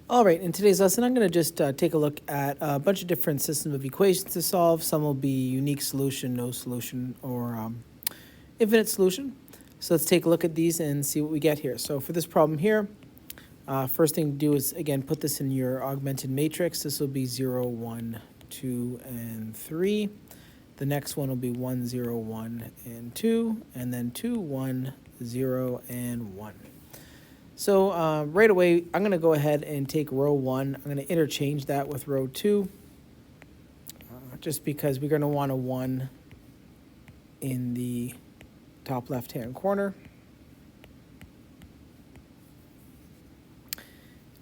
All right, in today's lesson, I'm going to just take a look at a bunch of different systems of equations to solve. Some will be unique solution, no solution, or infinite solution. So let's take a look at these and see what we get here. So for this problem here, first thing to do is, again, put this in your augmented matrix. This will be 0, 1, 2, and 3. The next one will be 1, 0, 1, and 2, and then 2, 1, 0, and 1. So right away, I'm going to go ahead and take row 1. I'm going to interchange that with row 2, just because we're going to want a 1 in the top left-hand corner.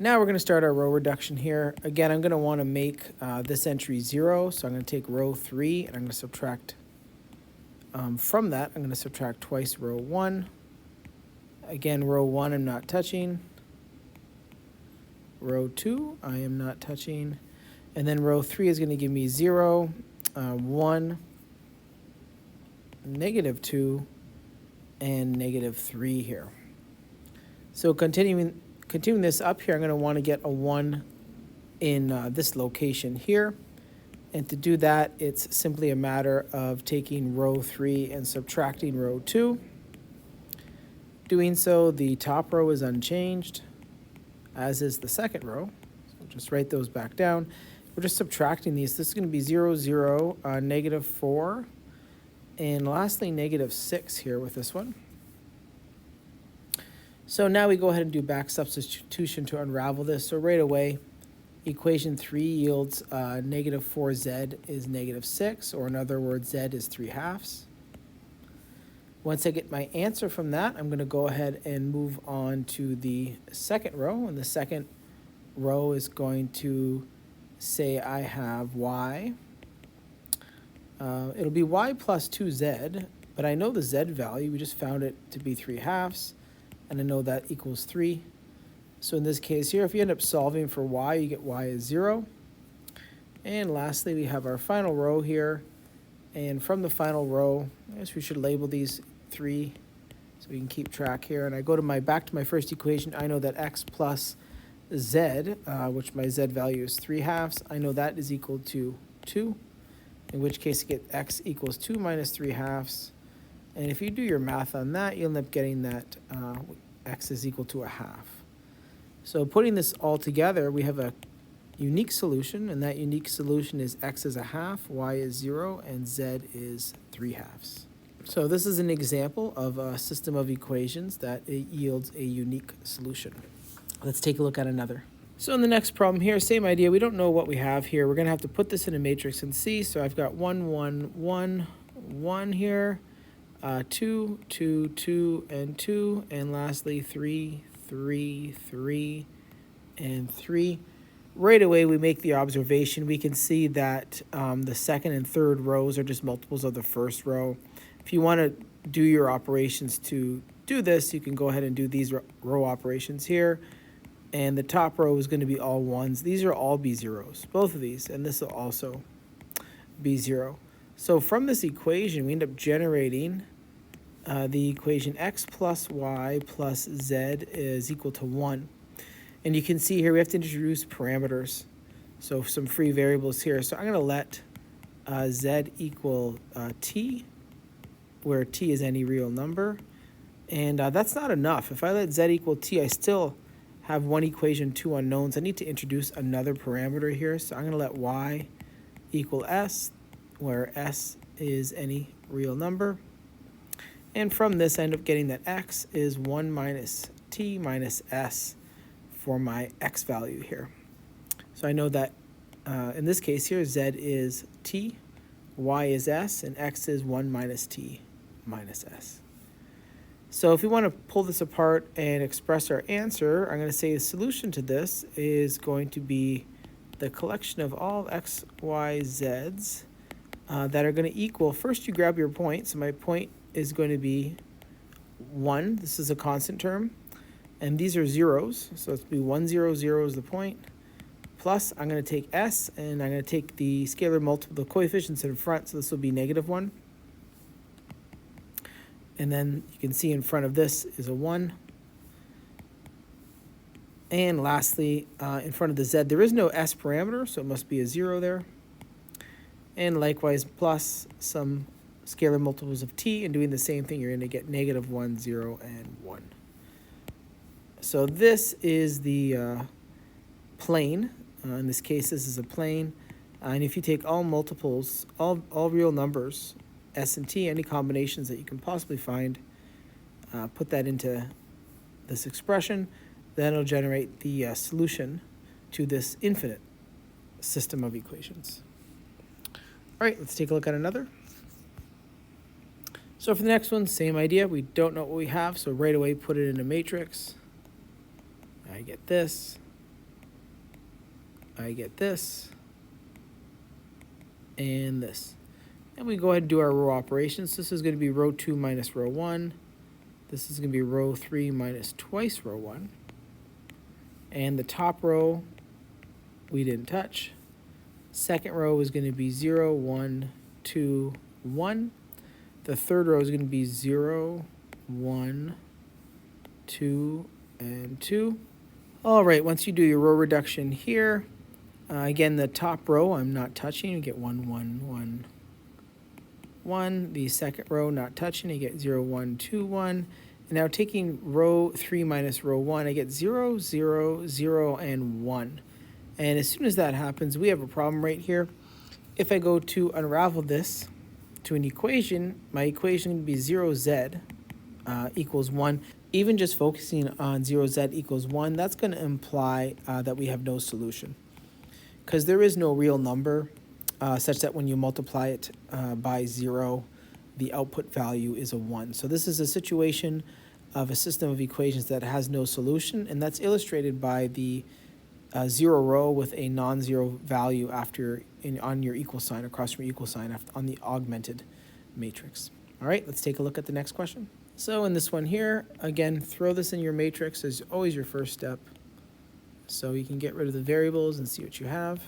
Now we're going to start our row reduction here. Again, I'm going to want to make this entry 0, so I'm going to take row 3, and I'm going to subtract from that. I'm going to subtract twice row 1. Again, row 1 I'm not touching. Row 2 I am not touching. And then row 3 is going to give me 0, 1, negative 2, and negative 3 here. So continuing this up here, I'm going to want to get a 1 in this location here. And to do that, it's simply a matter of taking row 3 and subtracting row 2. Doing so, the top row is unchanged, as is the second row. So just write those back down. We're just subtracting these. This is going to be 0, 0, negative 4, and lastly, negative 6 here with this one. So now we go ahead and do back substitution to unravel this. So right away, equation 3 yields negative 4z is negative 6, or in other words, z is 3/2. Once I get my answer from that, I'm going to go ahead and move on to the second row. And the second row is going to say I have y. It'll be y plus 2z, but I know the z value. We just found it to be 3/2, and I know that equals 3. So in this case here, if you end up solving for y, you get y is 0. And lastly, we have our final row here. And from the final row, I guess we should label these 3 so we can keep track here. And I go to back to my first equation. I know that x plus z, which my z value is 3/2, I know that is equal to 2, in which case I get x equals 2 minus 3/2. And if you do your math on that, you'll end up getting that x is equal to 1/2. So putting this all together, we have a unique solution, and that unique solution is x is 1/2, y is 0, and z is 3/2. So this is an example of a system of equations that it yields a unique solution. Let's take a look at another. So in the next problem here, same idea. We don't know what we have here. We're going to have to put this in a matrix and see. So I've got 1, 1, 1, 1 here, 2, 2, 2, and 2, and lastly 3, 3, 3, and 3. Right away, we make the observation. We can see that the second and third rows are just multiples of the first row. If you want to do your operations to do this, you can go ahead and do these row operations here. And the top row is going to be all 1s. These are all be 0s, both of these, and this will also be 0. So from this equation, we end up generating the equation x plus y plus z is equal to 1. And you can see here we have to introduce parameters, so some free variables here. So I'm going to let z equal t, where t is any real number. And that's not enough. If I let z equal t, I still have one equation, 2 unknowns. I need to introduce another parameter here. So I'm going to let y equal s, where s is any real number. And from this, I end up getting that x is 1 minus t minus s for my x value here. So I know that in this case here, z is t, y is s, and x is 1 minus t minus s. So if we want to pull this apart and express our answer, I'm going to say the solution to this is going to be the collection of all x, y, z's that are going to equal, first you grab your point, so my point is going to be 1. This is a constant term. And these are zeros, so it's be 1, 0, 0 is the point. Plus, I'm going to take s, and I'm going to take the scalar multiple, the coefficients in front, so this will be negative 1. And then you can see in front of this is a 1. And lastly, in front of the z, there is no s parameter, so it must be a 0 there. And likewise, plus some scalar multiples of t, and doing the same thing, you're going to get negative 1, 0, and 1. So this is the plane. In this case, this is a plane. And if you take all multiples, all real numbers, s and t, any combinations that you can possibly find, put that into this expression, then it'll generate the solution to this infinite system of equations. All right, let's take a look at another. So for the next one, same idea. We don't know what we have, so right away put it in a matrix. I get this. I get this. And this. And we go ahead and do our row operations. This is going to be row 2 minus row 1. This is going to be row 3 minus twice row 1. And the top row we didn't touch. Second row is going to be 0, 1, 2, 1. The third row is going to be 0, 1, 2, and 2. All right, once you do your row reduction here, again, the top row I'm not touching. You get 1, 1, 1, 1. The second row not touching. You get 0, 1, 2, 1. And now taking row 3 minus row 1, I get 0, 0, 0, and 1. And as soon as that happens, we have a problem right here. If I go to unravel this to an equation, my equation would be 0z equals 1. Even just focusing on 0z equals 1, that's going to imply that we have no solution, because there is no real number such that when you multiply it by 0, the output value is a 1. So this is a situation of a system of equations that has no solution, and that's illustrated by the 0 row with a non-zero value on your equal sign, across from your equal sign on the augmented matrix. All right, let's take a look at the next question. So in this one here, again, throw this in your matrix as always your first step, so you can get rid of the variables and see what you have.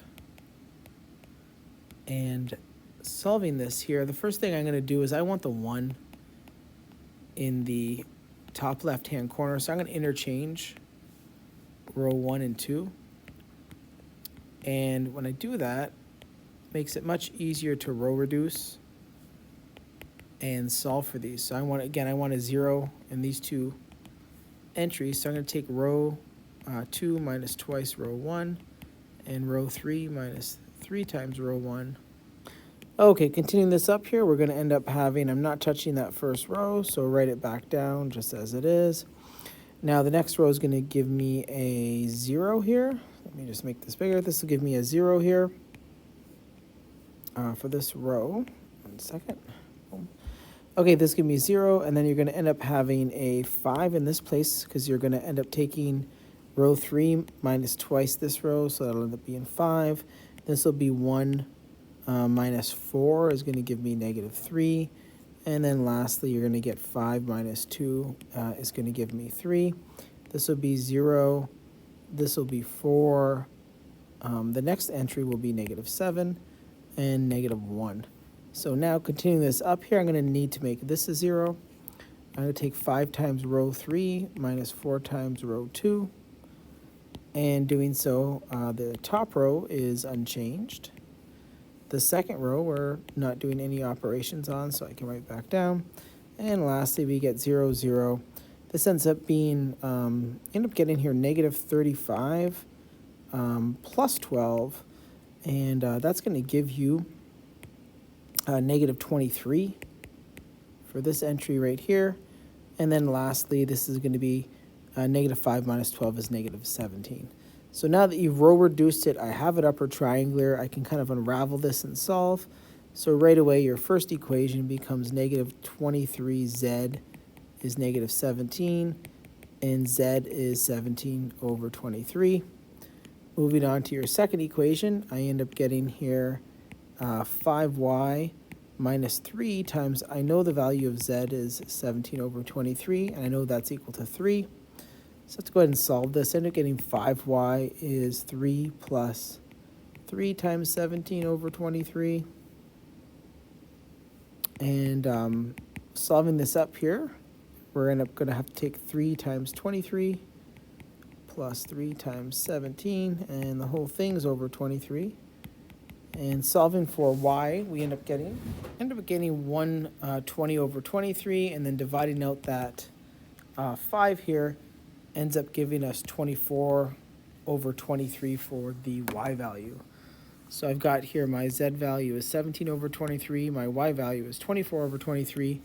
And solving this here, the first thing I'm going to do is I want the 1 in the top left-hand corner, so I'm going to interchange row 1 and 2. And when I do that, it makes it much easier to row reduce and solve for these. So I want a 0 in these two entries. So I'm going to take row 2 minus twice row 1, and row 3 minus 3 times row 1. Okay, continuing this up here, we're going to end up having, I'm not touching that first row, so write it back down just as it is. Now the next row is going to give me a 0 here. Let me just make this bigger. This will give me a 0 here for this row. 1 second. Okay, this gives me 0, and then you're going to end up having a 5 in this place, because you're going to end up taking row 3 minus twice this row, so that'll end up being 5. This will be 1 minus 4 is going to give me negative 3. And then lastly, you're going to get 5 minus 2 is going to give me 3. This will be 0. This will be 4. The next entry will be negative 7 and negative 1. So now continuing this up here, I'm going to need to make this a 0. I'm going to take 5 times row 3 minus 4 times row 2. And doing so, the top row is unchanged. The second row we're not doing any operations on, so I can write back down. And lastly, we get 0, 0. This ends up being, end up getting here negative 35 plus 12. And that's going to give you negative 23 for this entry right here. And then lastly, this is going to be negative 5 minus 12 is negative 17. So now that you've row reduced it, I have it upper triangular. I can kind of unravel this and solve. So right away, your first equation becomes negative 23z is negative 17, and z is 17 over 23. Moving on to your second equation, I end up getting here 5y minus 3 times, I know the value of z is 17 over 23, and I know that's equal to 3. So let's go ahead and solve this. I end up getting 5y is 3 plus 3 times 17 over 23. And solving this up here, we're going to have to take 3 times 23 plus 3 times 17, and the whole thing's over 23. And solving for y, we end up getting 120 over 23, and then dividing out that 5 here ends up giving us 24 over 23 for the y value. So I've got here my z value is 17 over 23, my y value is 24 over 23.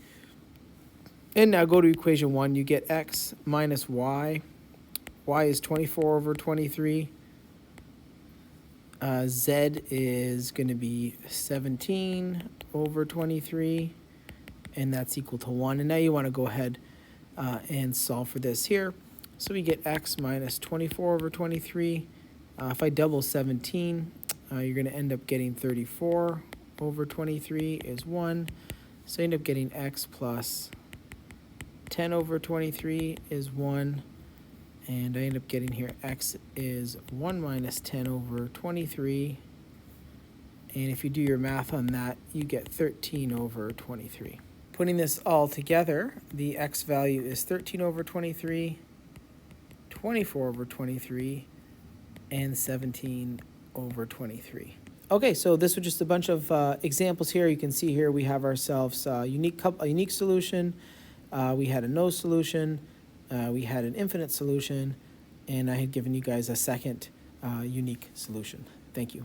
And now go to equation 1, you get x minus y. Y is 24 over 23. Z is going to be 17 over 23, and that's equal to 1. And now you want to go ahead and solve for this here. So we get x minus 24 over 23. If I double 17, you're going to end up getting 34 over 23 is 1. So you end up getting x plus 10 over 23 is 1. And I end up getting here x is 1 minus 10 over 23. And if you do your math on that, you get 13 over 23. Putting this all together, the x value is 13 over 23, 24 over 23, and 17 over 23. Okay, so this was just a bunch of examples here. You can see here we have ourselves a unique solution. We had a no solution. We had an infinite solution, and I had given you guys a second unique solution. Thank you.